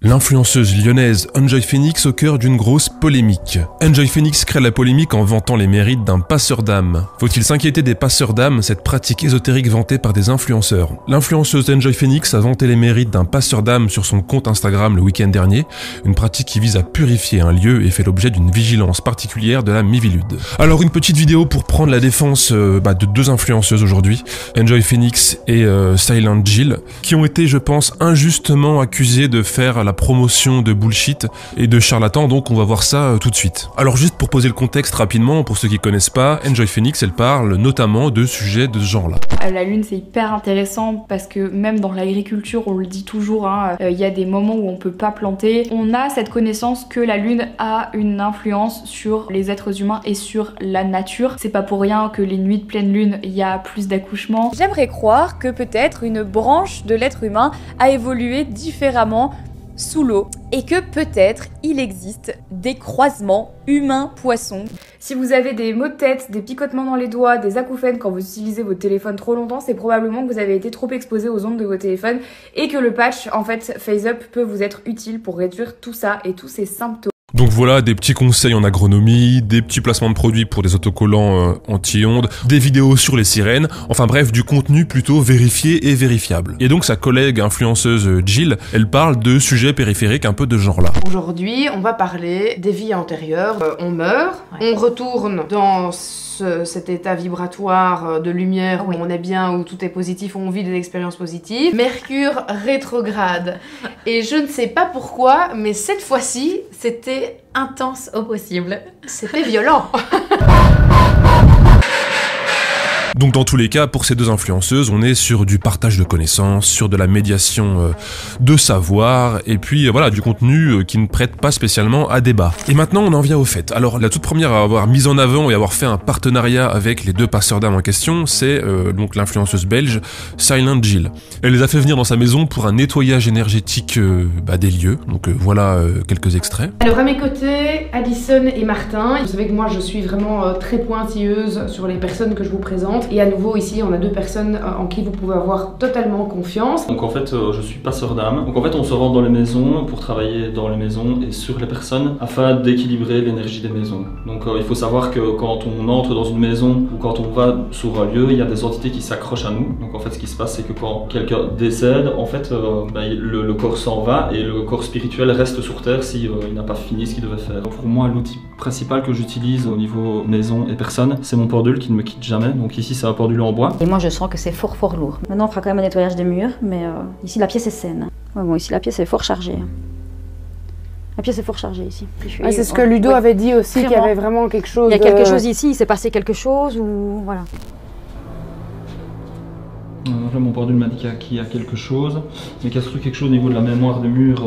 L'influenceuse lyonnaise Enjoy Phoenix au cœur d'une grosse polémique. Enjoy Phoenix crée la polémique en vantant les mérites d'un passeur d'âme. Faut-il s'inquiéter des passeurs d'âme, cette pratique ésotérique vantée par des influenceurs? L'influenceuse Enjoy Phoenix a vanté les mérites d'un passeur d'âme sur son compte Instagram le week-end dernier, une pratique qui vise à purifier un lieu et fait l'objet d'une vigilance particulière de la Mivilude. Alors une petite vidéo pour prendre la défense de deux influenceuses aujourd'hui, Enjoy Phoenix et Silent Jill, qui ont été, je pense, injustement accusées de faire la promotion de bullshit et de charlatans, donc on va voir ça tout de suite. Alors juste pour poser le contexte rapidement, pour ceux qui connaissent pas, Enjoy Phoenix, elle parle notamment de sujets de ce genre-là. La lune, c'est hyper intéressant parce que même dans l'agriculture, on le dit toujours, y a des moments où on peut pas planter. On a cette connaissance que la lune a une influence sur les êtres humains et sur la nature. C'est pas pour rien que les nuits de pleine lune, il y a plus d'accouchements. J'aimerais croire que peut-être une branche de l'être humain a évolué différemment sous l'eau et que peut-être il existe des croisements humains-poissons. Si vous avez des maux de tête, des picotements dans les doigts, des acouphènes quand vous utilisez votre téléphone trop longtemps, c'est probablement que vous avez été trop exposé aux ondes de votre téléphone et que le patch, en fait, FaceUp peut vous être utile pour réduire tout ça et tous ces symptômes. Donc voilà, des petits conseils en agronomie, des petits placements de produits pour des autocollants anti-ondes, des vidéos sur les sirènes, enfin bref, du contenu plutôt vérifié et vérifiable. Et donc sa collègue influenceuse Jill, elle parle de sujets périphériques un peu de ce genre-là. Aujourd'hui, on va parler des vies antérieures. On meurt, on retourne dans cet état vibratoire de lumière où on est bien, où tout est positif, où on vit des expériences positives. Mercure rétrograde. Et je ne sais pas pourquoi, mais cette fois-ci, c'était intense au possible. C'était violent. Donc dans tous les cas, pour ces deux influenceuses, on est sur du partage de connaissances, sur de la médiation de savoir, et puis voilà, du contenu qui ne prête pas spécialement à débat. Et maintenant, on en vient au fait. Alors la toute première à avoir mis en avant et avoir fait un partenariat avec les deux passeurs d'âme en question, c'est donc l'influenceuse belge Silent Jill. Elle les a fait venir dans sa maison pour un nettoyage énergétique des lieux, donc voilà quelques extraits. Alors à mes côtés, Alison et Martin. Vous savez que moi je suis vraiment très pointilleuse sur les personnes que je vous présente. Et à nouveau ici on a deux personnes en qui vous pouvez avoir totalement confiance. Donc en fait je suis passeur d'âme. Donc en fait on se rend dans les maisons pour travailler dans les maisons et sur les personnes afin d'équilibrer l'énergie des maisons. Donc il faut savoir que quand on entre dans une maison ou quand on va sur un lieu, il y a des entités qui s'accrochent à nous. Donc en fait ce qui se passe c'est que quand quelqu'un décède, en fait le corps s'en va et le corps spirituel reste sur terre si il n'a pas fini ce qu'il devait faire. Pour moi l'outil principal que j'utilise au niveau maison et personne, c'est mon pendule qui ne me quitte jamais. Donc ici c'est un pendule en bois. Et moi je sens que c'est fort lourd. Maintenant on fera quand même un nettoyage des murs, mais ici la pièce est saine. Ouais, bon, ici la pièce est fort chargée. La pièce est fort chargée ici. C'est ce que Ludo avait dit aussi, qu'il y avait vraiment quelque chose. Il y a quelque chose ici, il s'est passé quelque chose ou voilà. Là, mon pendule m'a dit qu'il y a quelque chose, mais qu'il y a surtout quelque chose au niveau de la mémoire de mur.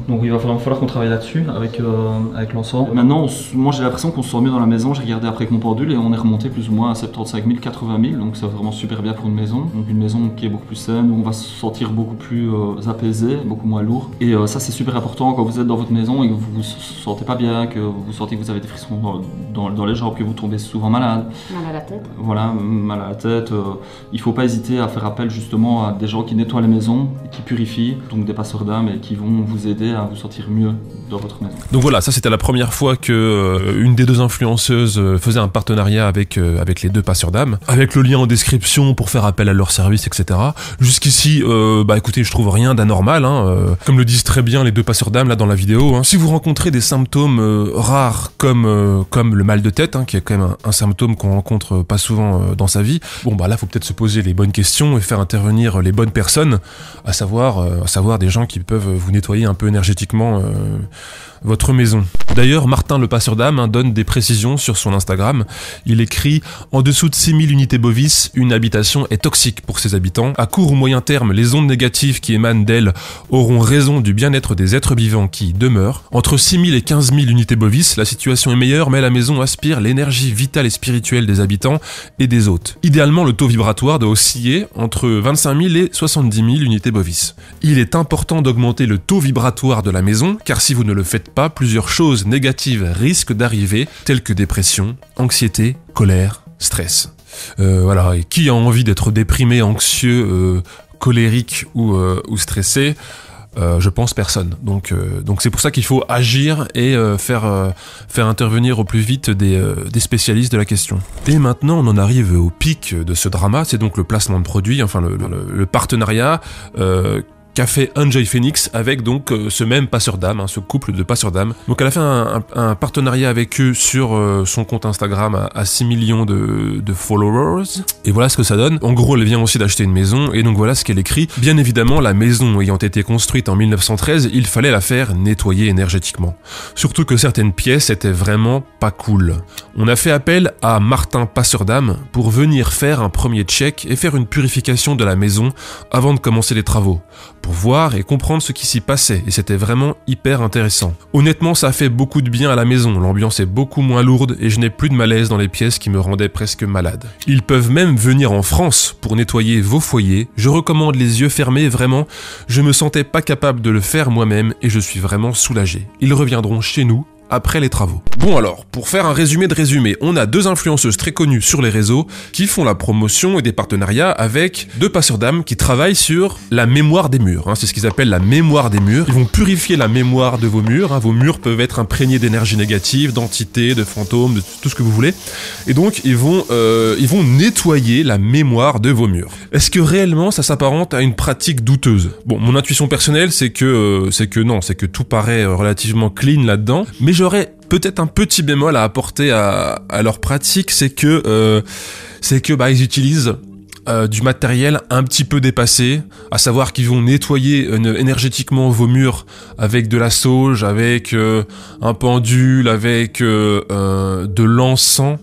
Donc il va falloir qu'on travaille là-dessus avec l'ensemble. Maintenant, moi j'ai l'impression qu'on se sent mieux dans la maison. J'ai regardé après avec mon pendule et on est remonté plus ou moins à 75 000, 80 000. Donc c'est vraiment super bien pour une maison. Donc une maison qui est beaucoup plus saine, où on va se sentir beaucoup plus apaisé, beaucoup moins lourd. Et ça c'est super important quand vous êtes dans votre maison et que vous vous sentez pas bien, que vous sentez que vous avez des frissons dans les jambes, que vous tombez souvent malade. Mal à la tête. Voilà, mal à la tête. Il faut pas hésiter à faire appel justement à des gens qui nettoient les maisons, qui purifient, donc des passeurs d'âme et qui vont vous aider à vous sentir mieux dans votre maison. Donc voilà, ça c'était la première fois que une des deux influenceuses faisait un partenariat avec les deux passeurs d'âme, avec le lien en description pour faire appel à leur service, etc. Jusqu'ici, écoutez, je trouve rien d'anormal, comme le disent très bien les deux passeurs d'âme là dans la vidéo. Si vous rencontrez des symptômes rares comme le mal de tête, qui est quand même un symptôme qu'on rencontre pas souvent dans sa vie, là faut peut-être se poser les bonnes questions et faire intervenir les bonnes personnes, à savoir des gens qui peuvent vous nettoyer un peu énergétiquement votre maison. D'ailleurs, Martin le passeur d'âme donne des précisions sur son Instagram. Il écrit « En dessous de 6000 unités bovis, une habitation est toxique pour ses habitants. À court ou moyen terme, les ondes négatives qui émanent d'elle auront raison du bien-être des êtres vivants qui y demeurent. Entre 6000 et 15 000 unités bovis, la situation est meilleure, mais la maison aspire l'énergie vitale et spirituelle des habitants et des hôtes. Idéalement, le taux vibratoire doit osciller entre 25 000 et 70 000 unités bovis. Il est important d'augmenter le taux vibratoire de la maison, car si vous ne le faites pas, plusieurs choses négatives risquent d'arriver, telles que dépression, anxiété, colère, stress. Et qui a envie d'être déprimé, anxieux, colérique ou stressé? Je pense personne. Donc c'est pour ça qu'il faut agir et faire intervenir au plus vite des spécialistes de la question. Et maintenant, on en arrive au pic de ce drama, c'est donc le placement de produits, enfin le partenariat qu'a fait Enjoy Phoenix avec donc ce même passeur d'âme, ce couple de passeurs d'âme. Donc elle a fait un partenariat avec eux sur son compte Instagram à 6 millions de followers. Et voilà ce que ça donne. En gros, elle vient aussi d'acheter une maison et donc voilà ce qu'elle écrit. Bien évidemment, la maison ayant été construite en 1913, il fallait la faire nettoyer énergétiquement. Surtout que certaines pièces étaient vraiment pas cool. On a fait appel à Martin Passeur d'âme pour venir faire un premier check et faire une purification de la maison avant de commencer les travaux, pour voir et comprendre ce qui s'y passait, et c'était vraiment hyper intéressant. Honnêtement, ça a fait beaucoup de bien à la maison, l'ambiance est beaucoup moins lourde et je n'ai plus de malaise dans les pièces qui me rendaient presque malade. Ils peuvent même venir en France pour nettoyer vos foyers, je recommande les yeux fermés, vraiment, je me sentais pas capable de le faire moi-même et je suis vraiment soulagé. Ils reviendront chez nous après les travaux. Bon alors, pour faire un résumé de résumé, on a 2 influenceuses très connues sur les réseaux qui font la promotion et des partenariats avec 2 passeurs d'âme qui travaillent sur la mémoire des murs. C'est ce qu'ils appellent la mémoire des murs. Ils vont purifier la mémoire de vos murs. Vos murs peuvent être imprégnés d'énergie négative, d'entités, de fantômes, de tout ce que vous voulez. Et donc, ils vont nettoyer la mémoire de vos murs. Est-ce que réellement ça s'apparente à une pratique douteuse? Bon, mon intuition personnelle, c'est que non, c'est que tout paraît relativement clean là-dedans, mais j'aurais peut-être un petit bémol à apporter à leur pratique, c'est que ils utilisent du matériel un petit peu dépassé, à savoir qu'ils vont nettoyer énergétiquement vos murs avec de la sauge, avec un pendule, avec de l'encens.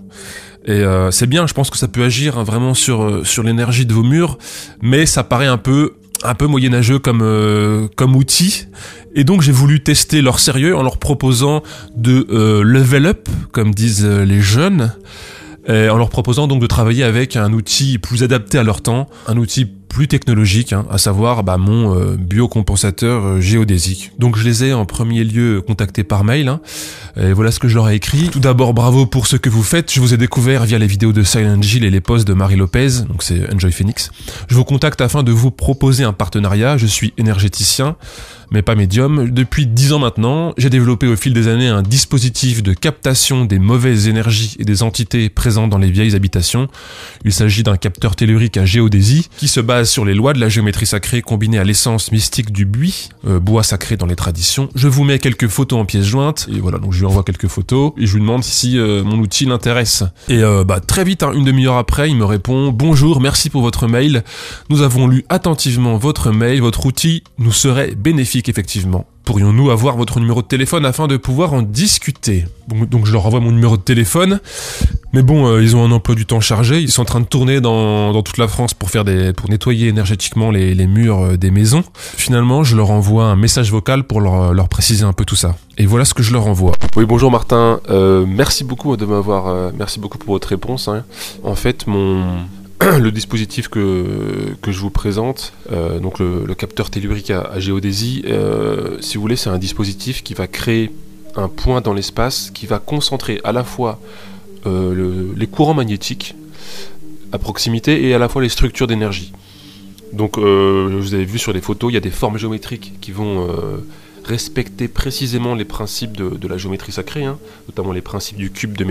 Et c'est bien, je pense que ça peut agir vraiment sur l'énergie de vos murs, mais ça paraît un peu moyenâgeux comme outil. Et donc j'ai voulu tester leur sérieux en leur proposant de level up, comme disent les jeunes, et en leur proposant donc de travailler avec un outil plus adapté à leur temps, un outil plus technologique, à savoir mon biocompensateur géodésique. Donc je les ai en premier lieu contactés par mail, et voilà ce que je leur ai écrit. Tout d'abord, bravo pour ce que vous faites. Je vous ai découvert via les vidéos de Silent Jill et les posts de Marie Lopez, donc c'est Enjoy Phoenix. Je vous contacte afin de vous proposer un partenariat. Je suis énergéticien, mais pas médium. Depuis 10 ans maintenant, j'ai développé au fil des années un dispositif de captation des mauvaises énergies et des entités présentes dans les vieilles habitations. Il s'agit d'un capteur tellurique à géodésie qui se base sur les lois de la géométrie sacrée combinées à l'essence mystique du buis, bois sacré dans les traditions. Je vous mets quelques photos en pièces jointes, et voilà, donc je lui envoie quelques photos, et je lui demande si mon outil l'intéresse. Et très vite, une demi-heure après, il me répond « Bonjour, merci pour votre mail. Nous avons lu attentivement votre mail, votre outil nous serait bénéfique effectivement. Pourrions-nous avoir votre numéro de téléphone afin de pouvoir en discuter ?» Donc je leur envoie mon numéro de téléphone, mais bon, ils ont un emploi du temps chargé, ils sont en train de tourner dans toute la France pour nettoyer énergétiquement les murs des maisons. Finalement, je leur envoie un message vocal pour leur préciser un peu tout ça. Et voilà ce que je leur envoie. Oui, bonjour Martin, merci beaucoup de m'avoir, merci beaucoup pour votre réponse. En fait, le dispositif que je vous présente, donc le capteur tellurique à géodésie, si vous voulez, c'est un dispositif qui va créer un point dans l'espace qui va concentrer à la fois les courants magnétiques à proximité et à la fois les structures d'énergie. Donc vous avez vu sur les photos, il y a des formes géométriques qui vont respecter précisément les principes de la géométrie sacrée, notamment les principes du cube de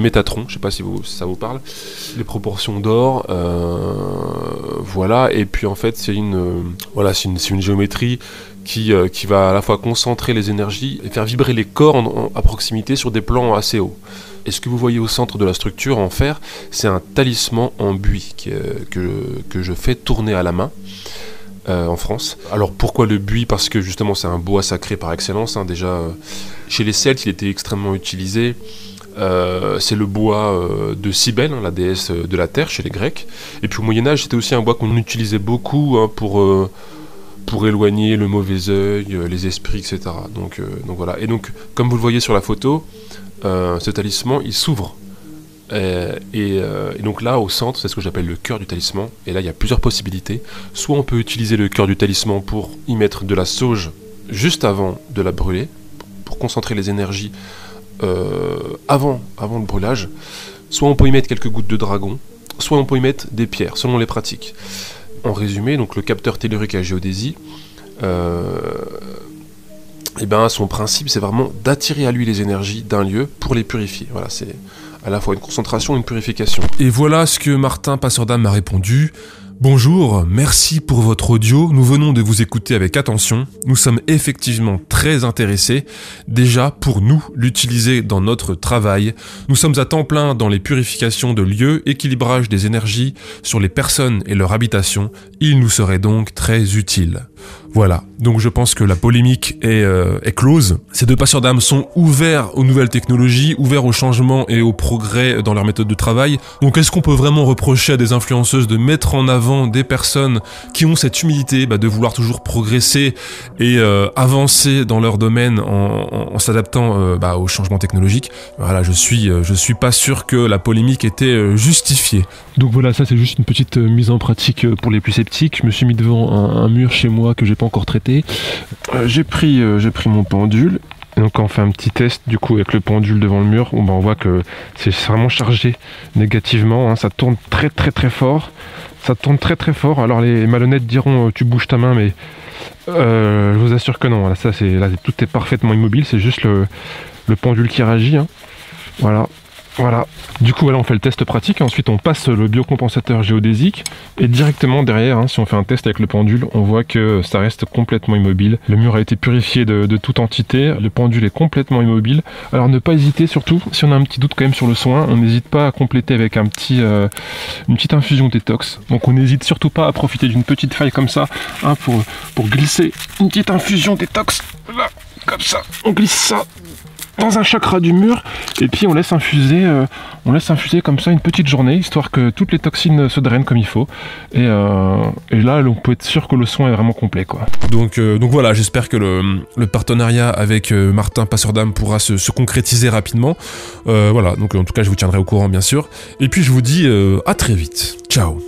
Métatron, je ne sais pas si ça vous parle, les proportions d'or, voilà, et puis en fait c'est une géométrie qui va à la fois concentrer les énergies et faire vibrer les corps à proximité sur des plans assez hauts. Et ce que vous voyez au centre de la structure en fer, c'est un talisman en buis que je fais tourner à la main. En France. Alors pourquoi le buis? Parce que justement c'est un bois sacré par excellence. Déjà chez les Celtes il était extrêmement utilisé. C'est le bois de Cybèle, la déesse de la terre chez les Grecs. Et puis au Moyen-Âge c'était aussi un bois qu'on utilisait beaucoup pour éloigner le mauvais œil, les esprits, etc. Donc voilà. Et donc comme vous le voyez sur la photo, ce talisman il s'ouvre. Et donc là au centre c'est ce que j'appelle le cœur du talisman, et là il y a plusieurs possibilités. Soit on peut utiliser le cœur du talisman pour y mettre de la sauge juste avant de la brûler, pour concentrer les énergies avant le brûlage. Soit on peut y mettre quelques gouttes de dragon, soit on peut y mettre des pierres selon les pratiques. En résumé, donc le capteur tellurique à géodésie, et ben son principe c'est vraiment d'attirer à lui les énergies d'un lieu pour les purifier. Voilà, c'est à la fois une concentration et une purification. Et voilà ce que Martin Passeur d'âme m'a répondu. Bonjour, merci pour votre audio, nous venons de vous écouter avec attention, nous sommes effectivement très intéressés, déjà pour nous l'utiliser dans notre travail, nous sommes à temps plein dans les purifications de lieux, équilibrage des énergies sur les personnes et leur habitation, il nous serait donc très utile. Voilà, donc je pense que la polémique est close. Ces deux passeurs d'âme sont ouverts aux nouvelles technologies, ouverts au changement et au progrès dans leur méthode de travail. Donc est-ce qu'on peut vraiment reprocher à des influenceuses de mettre en avant des personnes qui ont cette humilité de vouloir toujours progresser et avancer dans leur domaine en s'adaptant au changement technologique? Voilà, je suis pas sûr que la polémique était justifiée. Donc voilà, ça c'est juste une petite mise en pratique pour les plus sceptiques. Je me suis mis devant un mur chez moi que j'ai pas encore traité. J'ai pris mon pendule. Et donc quand on fait un petit test du coup avec le pendule devant le mur, on voit que c'est vraiment chargé négativement, hein. Ça tourne très très très fort. Ça tourne très très fort. Alors les malhonnêtes diront tu bouges ta main, mais je vous assure que non. Là, tout est parfaitement immobile. C'est juste le pendule qui réagit, hein. Voilà. Du coup, on fait le test pratique. Ensuite, on passe le biocompensateur géodésique. Et directement derrière, si on fait un test avec le pendule, on voit que ça reste complètement immobile. Le mur a été purifié de toute entité. Le pendule est complètement immobile. Alors, ne pas hésiter, surtout, si on a un petit doute quand même sur le soin, on n'hésite pas à compléter avec une petite infusion détox. Donc, on n'hésite surtout pas à profiter d'une petite faille comme ça, pour glisser une petite infusion détox. Là, comme ça. On glisse ça dans un chakra du mur et puis on laisse infuser comme ça une petite journée histoire que toutes les toxines se drainent comme il faut et là on peut être sûr que le soin est vraiment complet quoi. Donc voilà, j'espère que le partenariat avec Martin Passeur d'âme pourra se concrétiser rapidement. Voilà, donc en tout cas je vous tiendrai au courant bien sûr et puis je vous dis à très vite. Ciao.